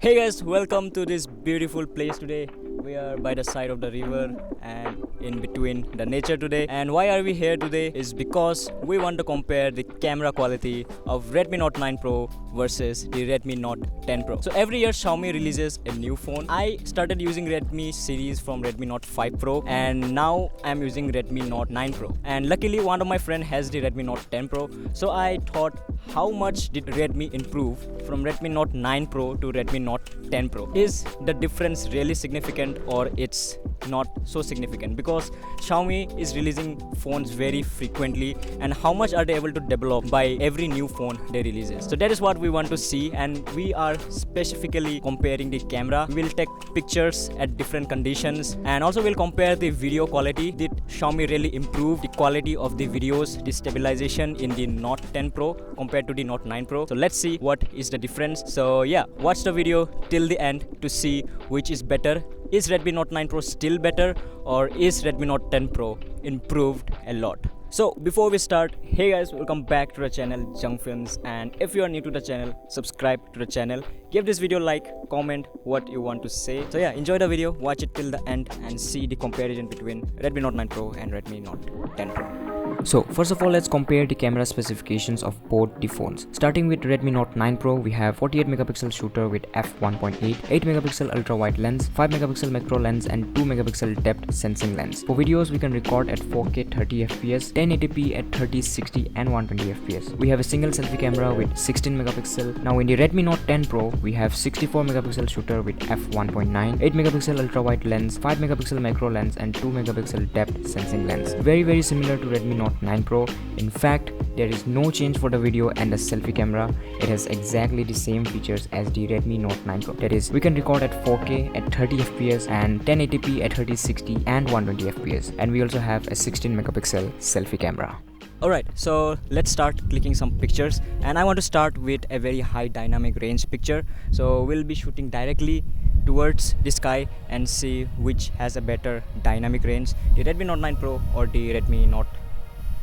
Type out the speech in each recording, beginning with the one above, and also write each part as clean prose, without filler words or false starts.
Hey guys, welcome to this beautiful place today. We are by the side of the river and in between the nature today. And why are we here today is because we want to compare the camera quality of Redmi Note 9 Pro versus the Redmi Note 10 Pro. So every year Xiaomi releases a new phone. I started using Redmi series from Redmi Note 5 Pro and now I'm using Redmi Note 9 Pro. And luckily one of my friend has the Redmi Note 10 Pro. So I thought, how much did Redmi improve from Redmi Note 9 Pro to Redmi Note 10 Pro? Is the difference really significant or it's not so significant? Because Xiaomi is releasing phones very frequently, and how much are they able to develop by every new phone they releases? So that is what we want to see, and we are specifically comparing the camera. We will take pictures at different conditions, and also we'll compare the video quality. Did Xiaomi really improve the quality of the videos, the stabilization in the Note 10 Pro compared to the Note 9 Pro? So let's see what is the difference. So yeah, watch the video till the end to see which is better. Is Redmi Note 9 Pro still better, or is Redmi Note 10 Pro improved a lot? So before we start, hey guys, welcome back to the channel Junk Films, and if you are new to the channel, subscribe to the channel, give this video a like, comment what you want to say. So yeah, enjoy the video, watch it till the end and see the comparison between Redmi Note 9 Pro and Redmi Note 10 Pro. So first of all, let's compare the camera specifications of both the phones. Starting with Redmi Note 9 Pro, we have 48 megapixel shooter with f1.8, 8 megapixel ultra wide lens, 5 megapixel macro lens and 2 megapixel depth sensing lens. For videos, we can record at 4K 30 fps, 1080p at 30, 60 and 120 fps. We have a single selfie camera with 16 megapixel. Now in the Redmi Note 10 Pro, we have 64 megapixel shooter with f1.9, 8 megapixel ultra wide lens, 5 megapixel macro lens and 2 megapixel depth sensing lens. Very similar to Redmi Note 9 Pro. In fact, there is no change for the video and the selfie camera. It has exactly the same features as the Redmi Note 9 Pro. That is, we can record at 4K at 30 fps and 1080p at 30, 60 and 120 fps. And we also have a 16 megapixel selfie camera. Alright, so let's start clicking some pictures, and I want to start with a very high dynamic range picture. So we'll be shooting directly towards the sky and see which has a better dynamic range, the Redmi Note 9 Pro or the Redmi Note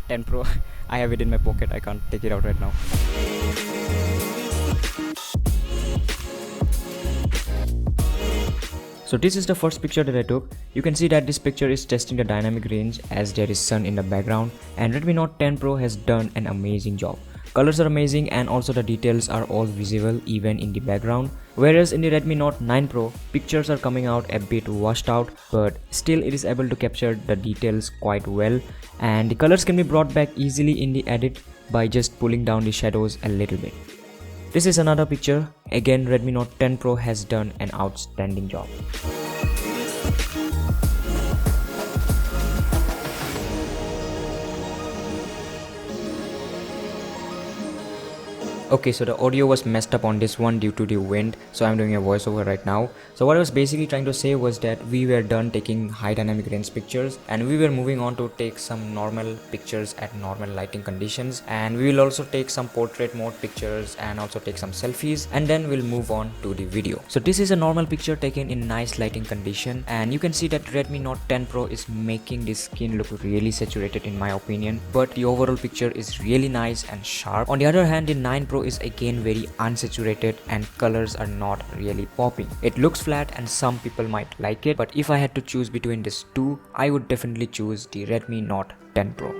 10 Pro. I have it in my pocket, I can't take it out right now. So this is the first picture that I took. You can see that this picture is testing the dynamic range as there is sun in the background, and Redmi Note 10 Pro has done an amazing job. Colors are amazing and also the details are all visible even in the background. Whereas in the Redmi Note 9 Pro, pictures are coming out a bit washed out, but still it is able to capture the details quite well, and the colors can be brought back easily in the edit by just pulling down the shadows a little bit. This is another picture. Again, Redmi Note 10 Pro has done an outstanding job. Okay, so the audio was messed up on this one due to the wind, so I'm doing a voiceover right now. So what I was basically trying to say was that we were done taking high dynamic range pictures and we were moving on to take some normal pictures at normal lighting conditions, and we will also take some portrait mode pictures and also take some selfies, and then we'll move on to the video. So this is a normal picture taken in nice lighting condition, and you can see that Redmi Note 10 Pro is making the skin look really saturated in my opinion, but the overall picture is really nice and sharp. On the other hand, the 9 Pro is again very unsaturated and colors are not really popping. It looks flat and some people might like it, but if I had to choose between these two, I would definitely choose the Redmi Note 10 Pro.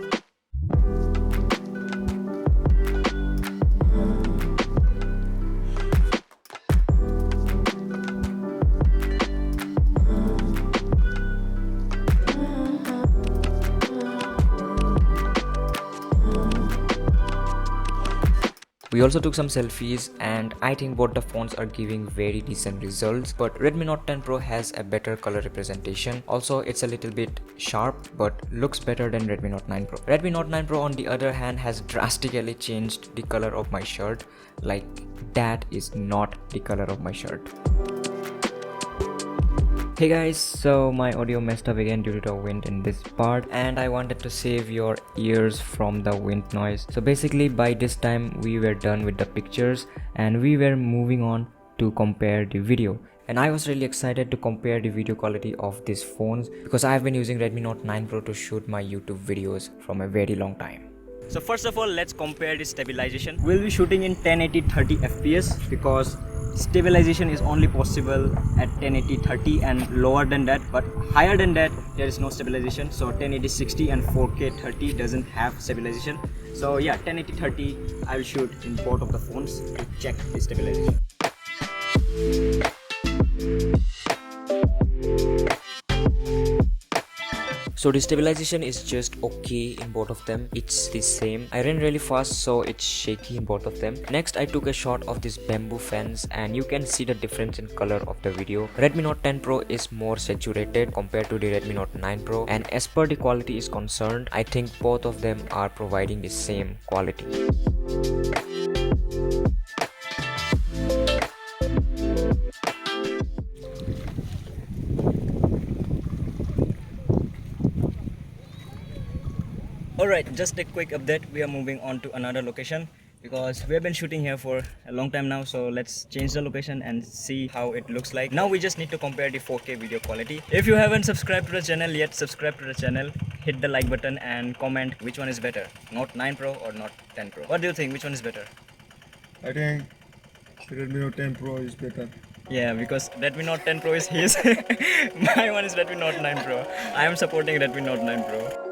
We also took some selfies, and I think both the phones are giving very decent results, but Redmi Note 10 Pro has a better color representation. Also, it's a little bit sharp but looks better than Redmi Note 9 Pro. Redmi Note 9 Pro on the other hand has drastically changed the color of my shirt. Like, that is not the color of my shirt. Hey guys, so my audio messed up again due to the wind in this part, and I wanted to save your ears from the wind noise. So basically by this time we were done with the pictures and we were moving on to compare the video. And I was really excited to compare the video quality of these phones because I have been using Redmi Note 9 Pro to shoot my YouTube videos from a very long time. So first of all, let's compare the stabilization. We'll be shooting in 1080 30 fps because stabilization is only possible at 1080-30 and lower than that, but higher than that there is no stabilization. So 1080-60 and 4K 30 doesn't have stabilization. So yeah, 1080-30 I will shoot in both of the phones to check the stabilization. So the stabilization is just okay in both of them. It's the same. I ran really fast, so it's shaky in both of them. Next, I took a shot of this bamboo fence and you can see the difference in color of the video. Redmi Note 10 Pro is more saturated compared to the Redmi Note 9 Pro, and as per the quality is concerned, I think both of them are providing the same quality. Alright, just a quick update. We are moving on to another location because we have been shooting here for a long time now. So let's change the location and see how it looks like. Now we just need to compare the 4K video quality. If you haven't subscribed to the channel yet, subscribe to the channel, hit the like button and comment which one is better, Note 9 Pro or Note 10 Pro. What do you think? Which one is better? I think Redmi Note 10 Pro is better. Yeah, because Redmi Note 10 Pro is his. My one is Redmi Note 9 Pro. I am supporting Redmi Note 9 Pro.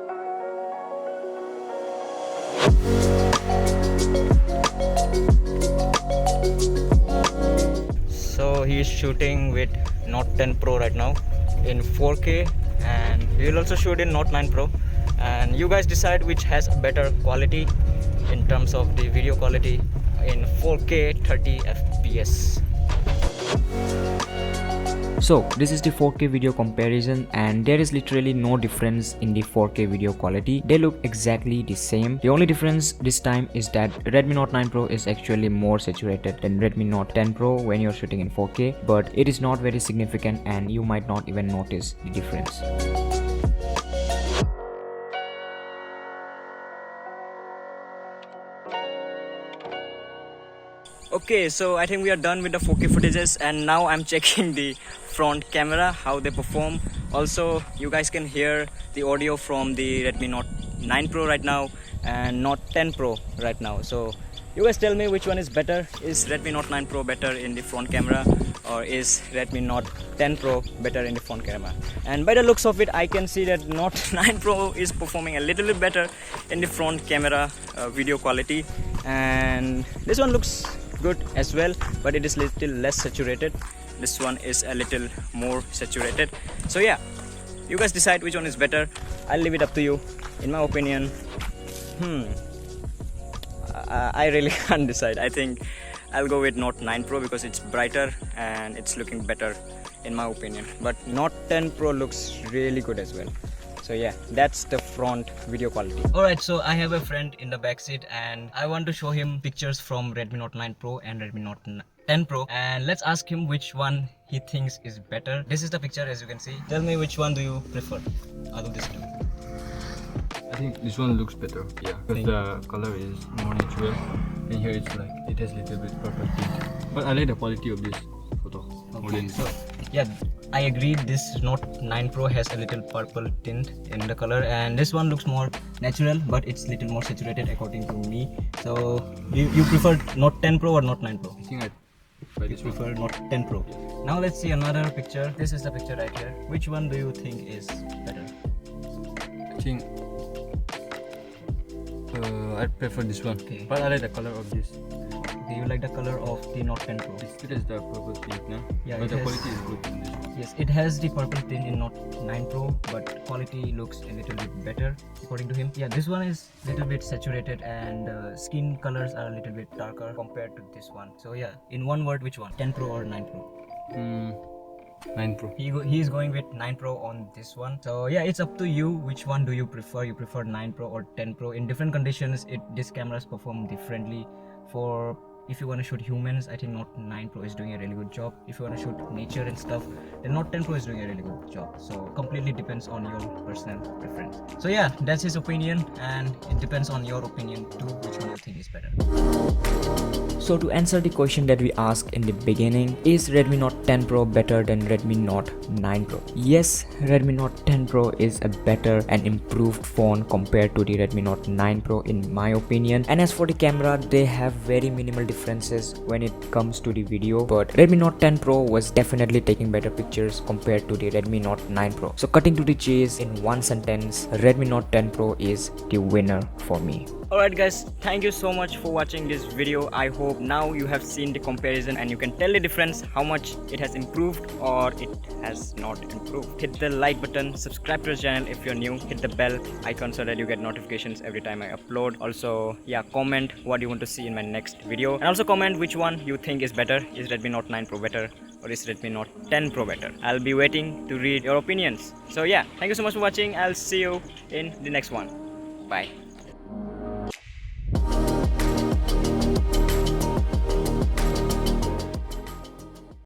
So he is shooting with Note 10 Pro right now in 4K, and we will also shoot in Note 9 Pro, and you guys decide which has better quality in terms of the video quality in 4K 30 FPS. So this is the 4K video comparison, and there is literally no difference in the 4K video quality. They look exactly the same. The only difference this time is that Redmi Note 9 Pro is actually more saturated than Redmi Note 10 Pro when you're shooting in 4K, but it is not very significant and you might not even notice the difference. Okay, so I think we are done with the 4K footages, and now I'm checking the front camera, how they perform. Also, you guys can hear the audio from the Redmi Note 9 Pro right now and Note 10 Pro right now. So you guys tell me which one is better. Is Redmi Note 9 Pro better in the front camera, or is Redmi Note 10 Pro better in the front camera? And by the looks of it, I can see that Note 9 Pro is performing a little bit better in the front camera video quality, and this one looks good as well, but it is little less saturated. This one is a little more saturated. So yeah, you guys decide which one is better. I'll leave it up to you. In my opinion, I really can't decide. I think I'll go with Note 9 Pro because it's brighter and it's looking better in my opinion, but Note 10 Pro looks really good as well. So yeah, that's the front video quality. Alright, so I have a friend in the back seat and I want to show him pictures from Redmi Note 9 Pro and Redmi Note 10 Pro, and let's ask him which one he thinks is better. This is the picture, as you can see. Tell me which one do you prefer? I'll do this too. I think this one looks better, yeah, because the color is more natural, and here it's like it has little bit purple tint. But I like the quality of this photo more than so yeah, I agree, this Note 9 Pro has a little purple tint in the color, and this one looks more natural, but it's little more saturated according to me. So you prefer Note 10 Pro or Note 9 Pro? I think I prefer Note 10 Pro. Now let's see another picture. This is the picture right here. Which one do you think is better? I think I prefer this one, Okay. but I like the color of this. Okay, you like the color of the Note 10 Pro? It has the purple tint, no? Yeah, But it the has- quality is good in this one. Yes, it has the purple tint in Note 9 Pro, but quality looks a little bit better according to him. Yeah, this one is a little bit saturated and skin colors are a little bit darker compared to this one. So yeah, in one word, which one? 10 Pro or 9 Pro? 9 Pro. He is going with 9 Pro on this one. So yeah, it's up to you. Which one do you prefer? You prefer 9 Pro or 10 Pro? In different conditions, these cameras perform differently. For if you want to shoot humans, I think Note 9 Pro is doing a really good job. If you want to shoot nature and stuff, then Note 10 Pro is doing a really good job. So completely depends on your personal preference. So yeah, that's his opinion, and it depends on your opinion too, which one you think is better. So to answer the question that we asked in the beginning, is Redmi Note 10 Pro better than Redmi Note 9 Pro? Yes, Redmi Note 10 Pro is a better and improved phone compared to the Redmi Note 9 Pro in my opinion. And as for the camera, they have very minimal difference differences when it comes to the video, but Redmi Note 10 Pro was definitely taking better pictures compared to the Redmi Note 9 Pro. So cutting to the chase, in one sentence, Redmi Note 10 Pro is the winner for me. Alright guys, thank you so much for watching this video. I hope now you have seen the comparison and you can tell the difference, how much it has improved or it has not improved. Hit the like button, subscribe to the channel if you're new, hit the bell icon so that you get notifications every time I upload. Also, yeah, comment what you want to see in my next video, and also comment which one you think is better. Is Redmi Note 9 Pro better or is Redmi Note 10 Pro better? I'll be waiting to read your opinions. So yeah, thank you so much for watching. I'll see you in the next one. Bye.